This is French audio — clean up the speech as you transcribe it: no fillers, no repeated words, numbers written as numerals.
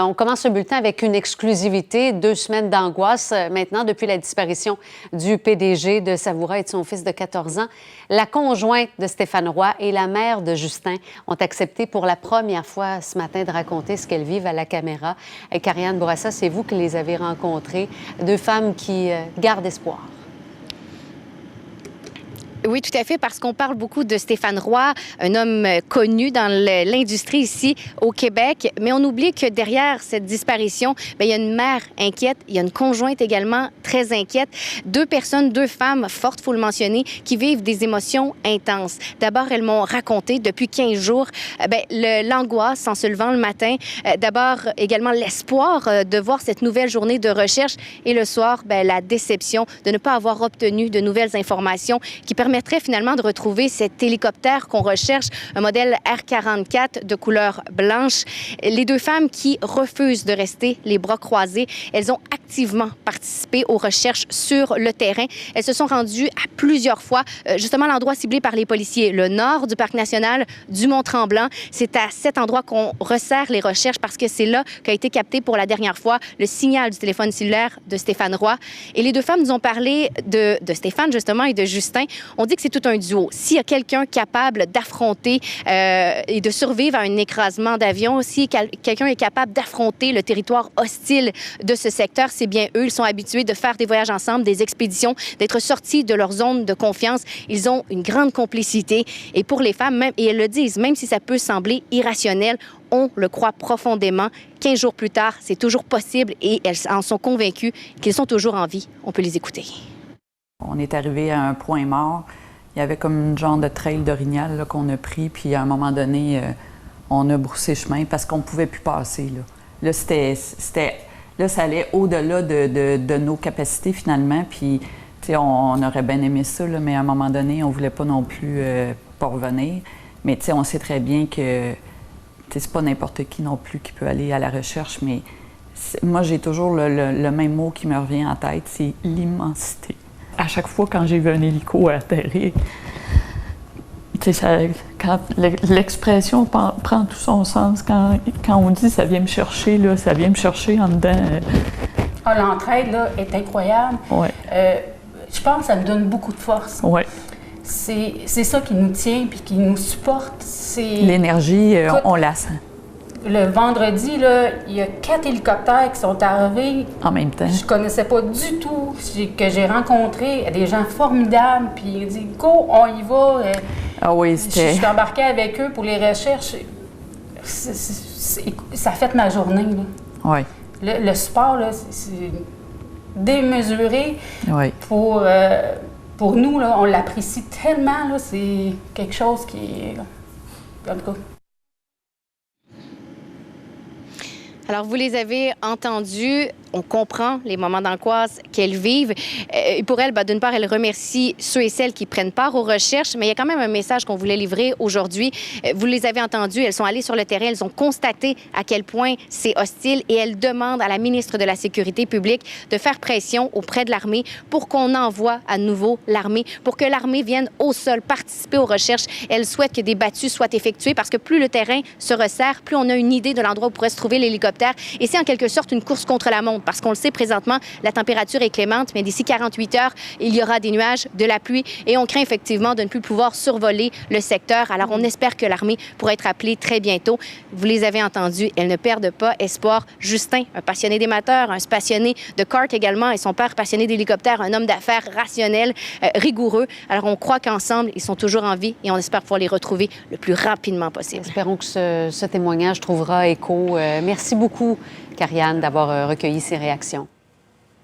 on commence ce bulletin avec une exclusivité, 2 semaines d'angoisse maintenant depuis la disparition du PDG de Savoura et de son fils de 14 ans. La conjointe de Stéphane Roy et la mère de Justin ont accepté pour la première fois ce matin de raconter ce qu'elles vivent à la caméra. Et Karianne Bourassa, c'est vous qui les avez rencontrées, 2 femmes qui gardent espoir. Oui, tout à fait, parce qu'on parle beaucoup de Stéphane Roy, un homme connu dans l'industrie ici au Québec, mais on oublie que derrière cette disparition, bien, il y a une mère inquiète, il y a une conjointe également très inquiète, 2 personnes, 2 femmes fortes, il faut le mentionner, qui vivent des émotions intenses. D'abord, elles m'ont raconté depuis 15 jours l'angoisse en se levant le matin, d'abord également l'espoir de voir cette nouvelle journée de recherche et le soir, la déception de ne pas avoir obtenu de nouvelles informations qui permettraient finalement de retrouver cet hélicoptère qu'on recherche, un modèle R-44 de couleur blanche. Les 2 femmes qui refusent de rester les bras croisés, elles ont activement participé aux recherches sur le terrain. Elles se sont rendues à plusieurs fois, justement à l'endroit ciblé par les policiers, le nord du parc national du Mont-Tremblant. C'est à cet endroit qu'on resserre les recherches parce que c'est là qu'a été capté pour la dernière fois le signal du téléphone cellulaire de Stéphane Roy. Et les 2 femmes nous ont parlé de Stéphane, justement, et de Justin. On dit que c'est tout un duo. S'il y a quelqu'un capable d'affronter et de survivre à un écrasement d'avion, si quelqu'un est capable d'affronter le territoire hostile de ce secteur, c'est bien eux. Ils sont habitués de faire des voyages ensemble, des expéditions, d'être sortis de leur zone de confiance. Ils ont une grande complicité. Et pour les femmes, même, et elles le disent, même si ça peut sembler irrationnel, on le croit profondément. 15 jours plus tard, c'est toujours possible et elles en sont convaincues qu'ils sont toujours en vie. On peut les écouter. On est arrivé à un point mort. Il y avait comme une genre de trail d'orignal qu'on a pris, puis à un moment donné, on a broussé chemin parce qu'on ne pouvait plus passer. Là, là ça allait au-delà de nos capacités finalement, puis on aurait bien aimé ça, là, mais à un moment donné, on ne voulait pas non plus pas revenir. Mais on sait très bien que c'est pas n'importe qui non plus qui peut aller à la recherche, mais moi, j'ai toujours le même mot qui me revient en tête, c'est l'immensité. À chaque fois, quand j'ai vu un hélico atterrir, quand l'expression prend tout son sens, quand on dit « ça vient me chercher », là, ça vient me chercher en dedans. L'entraide là, est incroyable. Ouais. Je pense que ça nous donne beaucoup de force. Ouais. C'est ça qui nous tient puis qui nous supporte. L'énergie, on la sent. Le vendredi, là, il y a 4 hélicoptères qui sont arrivés. En même temps. Je connaissais pas du tout, que j'ai rencontré des gens formidables. Puis ils disent « Go, on y va ». Ah oui, c'était... Je suis embarquée avec eux pour les recherches. Ça a fait ma journée. Là. Oui. Le support, là, c'est démesuré. Oui. Pour nous, là, on l'apprécie tellement. Là, c'est quelque chose qui... En tout cas... Alors, vous les avez entendus. On comprend les moments d'angoisse qu'elles vivent. Et pour elles, d'une part, elles remercient ceux et celles qui prennent part aux recherches, mais il y a quand même un message qu'on voulait livrer aujourd'hui. Vous les avez entendus, elles sont allées sur le terrain, elles ont constaté à quel point c'est hostile et elles demandent à la ministre de la Sécurité publique de faire pression auprès de l'armée pour qu'on envoie à nouveau l'armée, pour que l'armée vienne au sol participer aux recherches. Elles souhaitent que des battues soient effectuées parce que plus le terrain se resserre, plus on a une idée de l'endroit où pourrait se trouver l'hélicoptère. Et c'est en quelque sorte une course contre la montre. Parce qu'on le sait présentement, la température est clémente, mais d'ici 48 heures, il y aura des nuages, de la pluie et on craint effectivement de ne plus pouvoir survoler le secteur. Alors, on espère que l'armée pourra être appelée très bientôt. Vous les avez entendus, elles ne perdent pas espoir. Justin, un passionné d'émateurs, un passionné de kart également, et son père passionné d'hélicoptère, un homme d'affaires rationnel, rigoureux. Alors, on croit qu'ensemble, ils sont toujours en vie et on espère pouvoir les retrouver le plus rapidement possible. Espérons que ce témoignage trouvera écho. Merci beaucoup, Karianne, d'avoir recueilli ces réactions.